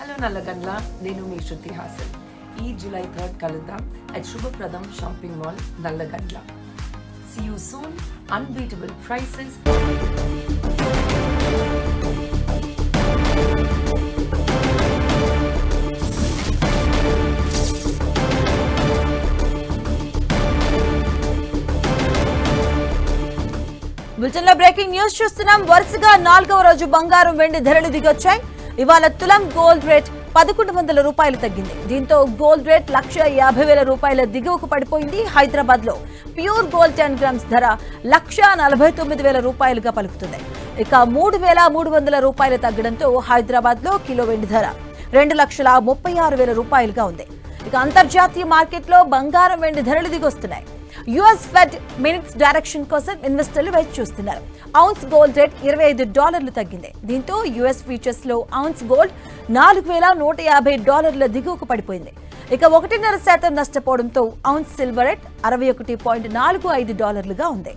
Hello Nallagandla, నేను మీ శృతి హాసన్. ఈ July 3 కలుద్దాం at Subhapradam shopping mall Nallagandla. See you soon. Unbeatable prices. Bulletin లో బ్రేకింగ్ న్యూస్ చూస్తున్నాం. వరుసగా 4వ రోజు బంగారం వెండి ధరలు దిగొచ్చాయి. ఇవాళ తులం గోల్డ్ రేట్ 1100 రూపాయలు తగ్గింది. దీంతో గోల్డ్ రేట్ 1,50,000 రూపాయల దిగువకు పడిపోయింది. హైదరాబాద్ లో ప్యూర్ గోల్డ్ 10 గ్రామ్స్ ధర 1,49,000 రూపాయలుగా పలుకుతుంది. ఇక 3,300 రూపాయలు తగ్గడంతో హైదరాబాద్ లో కిలో వెండి ధర 2,36,000 రూపాయలుగా ఉంది. ఇక అంతర్జాతీయ మార్కెట్లో బంగారం వెండి ధరలు దిగొస్తున్నాయి. యుఎస్ ఫెడ్ మినిట్స్ డైరెక్షన్ కోసం ఇన్వెస్టర్లు వేచి చూస్తున్నారు. ఔన్స్ గోల్డ్ రేట్ $25 తగ్గింది. దీంతో యుఎస్ ఫ్యూచర్స్ లో ఔన్స్ గోల్డ్ $4,150 దిగువకు పడిపోయింది. ఇక 1.5% నష్టపోవడంతో ఔన్స్ సిల్వర్ రేట్ $61.45 ఉంది.